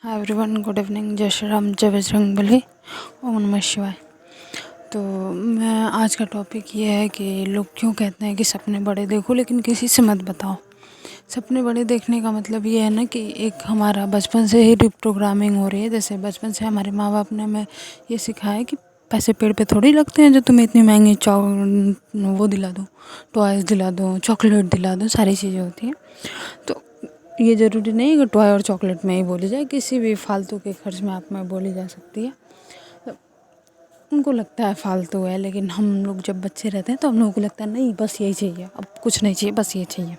Hi everyone, good evening. जय श्री राम, जय बजरंगबली, ओम नमः शिवाय। तो मैं आज का टॉपिक ये है कि लोग क्यों कहते हैं कि सपने बड़े देखो लेकिन किसी से मत बताओ। सपने बड़े देखने का मतलब ये है ना कि एक हमारा बचपन से ही रिप्रोग्रामिंग हो रही है। जैसे बचपन से हमारे माँ बाप ने हमें ये सिखाया है कि पैसे पेड़ पे थोड़ी लगते हैं जो तुम्हें इतनी महंगी वो दिला दो, टॉयज़ दिला दो, चॉकलेट दिला दो, सारी चीज़ें होती हैं। तो ये ज़रूरी नहीं है कि टॉय और चॉकलेट में ही बोली जाए, किसी भी फालतू के खर्च में आप में बोली जा सकती है। तो उनको लगता है फालतू है, लेकिन हम लोग जब बच्चे रहते हैं तो हम लोगों को लगता है नहीं, बस यही चाहिए, अब कुछ नहीं चाहिए, बस ये चाहिए।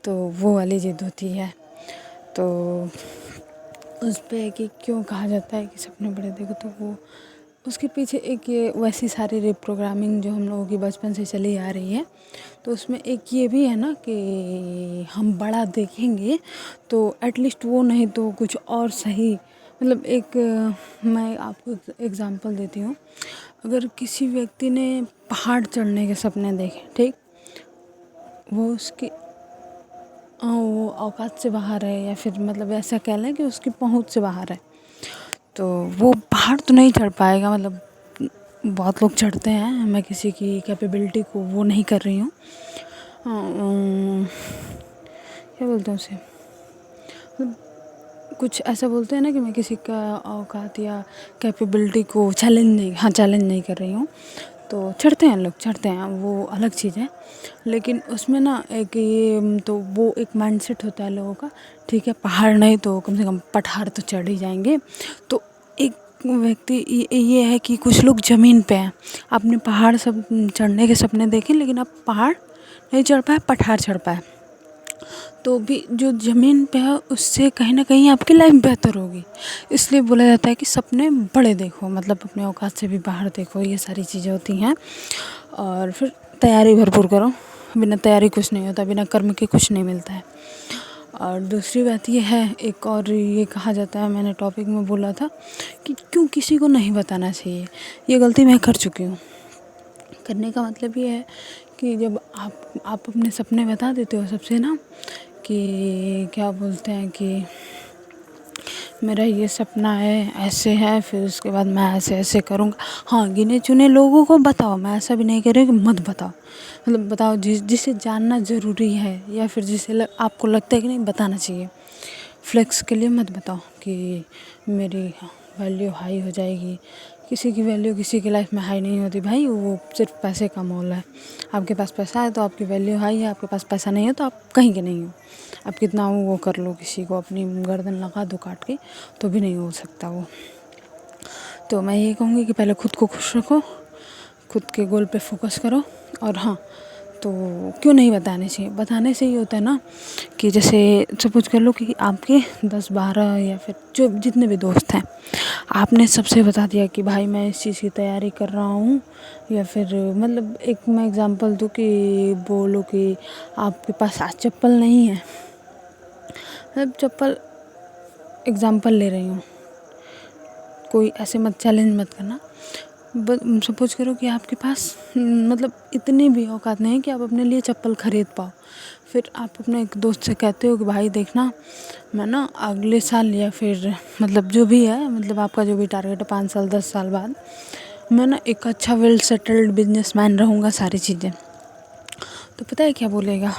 तो वो वाली ज़िद होती है। तो उस पे कि क्यों कहा जाता है कि सपने बड़े देखो, तो वो उसके पीछे एक ये वैसी सारी रिप्रोग्रामिंग जो हम लोगों की बचपन से चली आ रही है। तो उसमें एक ये भी है ना कि हम बड़ा देखेंगे तो एटलीस्ट वो नहीं तो कुछ और सही, मतलब एक मैं आपको एग्ज़ाम्पल देती हूँ। अगर किसी व्यक्ति ने पहाड़ चढ़ने के सपने देखे, ठीक, वो उसकी वो औकात से बाहर है, या फिर मतलब ऐसा कह लें कि उसकी पहुंच से बाहर है, तो वो पहाड़ तो नहीं चढ़ पाएगा। मतलब बहुत लोग चढ़ते हैं, मैं किसी की कैपेबिलिटी को वो नहीं कर रही हूँ, क्या बोलते हैं उसे, मतलब कुछ ऐसा बोलते हैं ना कि मैं किसी का औकात या कैपेबिलिटी को चैलेंज नहीं कर रही हूँ। तो चढ़ते हैं, लोग चढ़ते हैं, वो अलग चीज़ है। लेकिन उसमें ना एक ये तो वो एक माइंडसेट होता है लोगों का, ठीक है पहाड़ नहीं तो कम से कम पठार तो चढ़ ही जाएंगे। तो एक व्यक्ति ये है कि कुछ लोग ज़मीन पे हैं, आपने पहाड़ सब चढ़ने के सपने देखे लेकिन आप पहाड़ नहीं चढ़ पाए, पठार चढ़ पाए, तो भी जो ज़मीन पे है उससे कहीं ना कहीं आपकी लाइफ बेहतर होगी। इसलिए बोला जाता है कि सपने बड़े देखो, मतलब अपने औकात से भी बाहर देखो, ये सारी चीज़ें होती हैं। और फिर तैयारी भरपूर करो, बिना तैयारी कुछ नहीं होता, बिना कर्म के कुछ नहीं मिलता है। और दूसरी बात ये है, एक और ये कहा जाता है, मैंने टॉपिक में बोला था कि क्यों किसी को नहीं बताना चाहिए। ये गलती मैं कर चुकी हूँ। करने का मतलब ये है कि जब आप अपने सपने बता देते हो सबसे ना, कि क्या बोलते हैं कि मेरा ये सपना है, ऐसे है, फिर उसके बाद मैं ऐसे ऐसे करूँगा। हाँ, गिने चुने लोगों को बताओ, मैं ऐसा भी नहीं कह रही हूँ कि मत बताओ, मतलब बताओ जिसे जानना ज़रूरी है, या फिर जिसे आपको लगता है कि नहीं बताना चाहिए। फ्लेक्स के लिए मत बताओ कि मेरी वैल्यू हाई हो जाएगी। किसी की वैल्यू किसी की लाइफ में हाई नहीं होती भाई, वो सिर्फ पैसे का मोल है। आपके पास पैसा है तो आपकी वैल्यू हाई है, आपके पास पैसा नहीं है तो आप कहीं के नहीं हो। आप कितना वो कर लो, किसी को अपनी गर्दन लगा दो काट के, तो भी नहीं हो सकता वो। तो मैं ये कहूँगी कि पहले खुद को खुश रखो, खुद के गोल पे फोकस करो। और हाँ, तो क्यों नहीं बताने चाहिए, बताने से ये होता है ना कि जैसे सपोज कर लो कि आपके 10-12 या फिर जो जितने भी दोस्त हैं, आपने सबसे बता दिया कि भाई मैं इस चीज़ की तैयारी कर रहा हूँ, या फिर मतलब एक मैं एग्ज़ाम्पल दूँ कि बोलो कि आपके पास आज चप्पल नहीं है, मतलब चप्पल एग्ज़ाम्पल ले रही हूँ, कोई ऐसे मत चैलेंज मत करना। सपोज करो कि आपके पास मतलब इतनी भी औकात नहीं है कि आप अपने लिए चप्पल खरीद पाओ। फिर आप अपने एक दोस्त से कहते हो कि भाई देखना, मैं ना अगले साल या फिर मतलब जो भी है, मतलब आपका जो भी टारगेट है 5 साल 10 साल बाद, मैं ना एक अच्छा वेल सेटल्ड बिजनेसमैन रहूँगा, सारी चीज़ें। तो पता है क्या बोलेगा,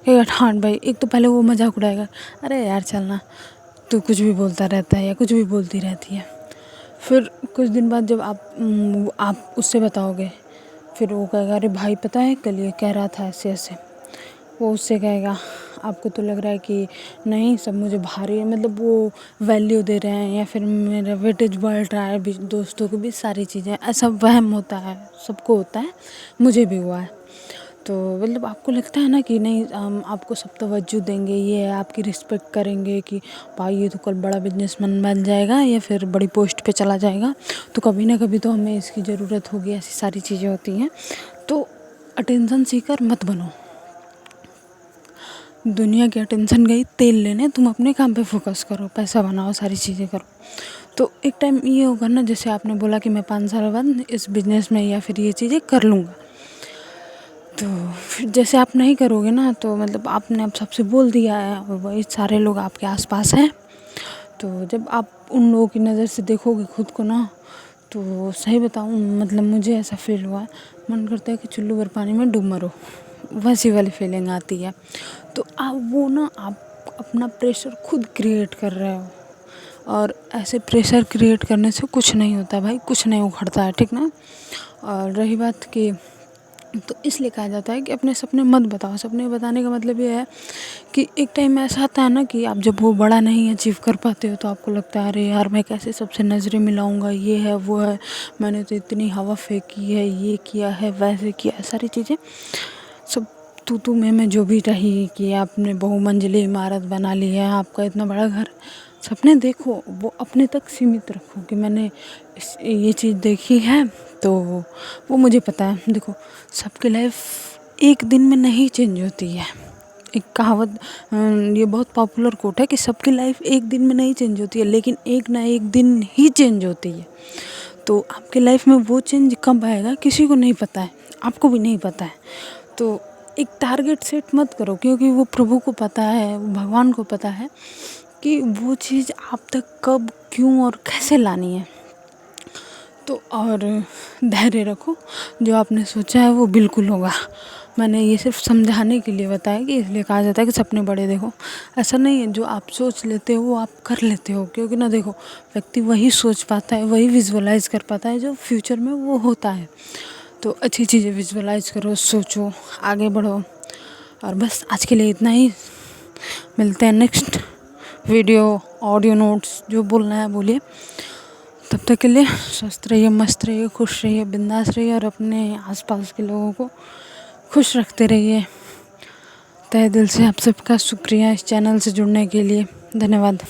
कहेगा हाँ भाई। एक तो पहले वो मजाक उड़ाएगा, अरे यार चलना, तू कुछ भी बोलता रहता है या कुछ भी बोलती रहती है। फिर कुछ दिन बाद जब आप उससे बताओगे, फिर वो कहेगा अरे भाई पता है कल ये कह रहा था ऐसे ऐसे। वो उससे कहेगा, आपको तो लग रहा है कि नहीं सब मुझे भारी है, मतलब वो वैल्यू दे रहे हैं, या फिर मेरा वेटेज बढ़ रहा है दोस्तों के बीच, सारी चीज़ें, ऐसा वहम होता है, सबको होता है, मुझे भी हुआ है। तो मतलब आपको लगता है ना कि नहीं आपको सब तवज्जो देंगे, ये आपकी रिस्पेक्ट करेंगे कि भाई ये तो कल बड़ा बिजनेसमैन बन जाएगा या फिर बड़ी पोस्ट पे चला जाएगा, तो कभी ना कभी तो हमें इसकी ज़रूरत होगी, ऐसी सारी चीज़ें होती हैं। तो अटेंशन सीकर मत बनो, दुनिया की अटेंशन गई तेल लेने, तुम अपने काम पे फोकस करो, पैसा बनाओ, सारी चीज़ें करो। तो एक टाइम ये होगा ना, जैसे आपने बोला कि मैं 5 साल बाद इस बिज़नेस में या फिर ये चीज़ें कर लूँगा, तो फिर जैसे आप नहीं करोगे ना, तो मतलब आपने अब सबसे बोल दिया है और वही सारे लोग आपके आसपास हैं, तो जब आप उन लोगों की नज़र से देखोगे खुद को ना, तो सही बताऊँ मतलब मुझे ऐसा फ़ील हुआ, मन करता है कि चुल्लू भर पानी में डूब मरो, वैसी वाली फीलिंग आती है। तो आप वो ना आप अपना प्रेशर खुद क्रिएट कर रहे हो, और ऐसे प्रेशर क्रिएट करने से कुछ नहीं होता भाई, कुछ नहीं उखड़ता है, ठीक ना। और रही बात कि तो इसलिए कहा जाता है कि अपने सपने मत बताओ। सपने बताने का मतलब ये है कि एक टाइम ऐसा आता है ना कि आप जब वो बड़ा नहीं अचीव कर पाते हो, तो आपको लगता है अरे यार मैं कैसे सबसे नज़रें मिलाऊंगा, ये है वो है, मैंने तो इतनी हवा फेंकी है, ये किया है वैसे किया है, सारी चीज़ें सब तू मैं जो भी रही कि आपने बहुमंजिली इमारत बना ली है, आपका इतना बड़ा घर। सपने देखो, वो अपने तक सीमित रखो कि मैंने ये चीज़ देखी है, तो वो मुझे पता है। देखो, सबकी लाइफ एक दिन में नहीं चेंज होती है। एक कहावत, ये बहुत पॉपुलर कोट है कि सबकी लाइफ एक दिन में नहीं चेंज होती है, लेकिन एक ना एक दिन ही चेंज होती है। तो आपके लाइफ में वो चेंज कब आएगा किसी को नहीं पता है, आपको भी नहीं पता है। तो एक टारगेट सेट मत करो, क्योंकि वो प्रभु को पता है, वो भगवान को पता है कि वो चीज़ आप तक कब, क्यों और कैसे लानी है। तो और धैर्य रखो, जो आपने सोचा है वो बिल्कुल होगा। मैंने ये सिर्फ समझाने के लिए बताया कि इसलिए कहा जाता है कि सपने बड़े देखो। ऐसा नहीं है जो आप सोच लेते हो वो आप कर लेते हो, क्योंकि ना देखो, व्यक्ति वही सोच पाता है, वही विजुअलाइज कर पाता है जो फ्यूचर में वो होता है। तो अच्छी चीज़ें विजुअलाइज करो, सोचो, आगे बढ़ो। और बस आज के लिए इतना ही। मिलते हैं नेक्स्ट वीडियो, ऑडियो नोट्स, जो बोलना है बोलिए। तब तक के लिए स्वस्थ रहिए, मस्त रहिए, खुश रहिए, बिंदास रहिए, और अपने आसपास के लोगों को खुश रखते रहिए। तहे दिल से आप सबका शुक्रिया इस चैनल से जुड़ने के लिए। धन्यवाद।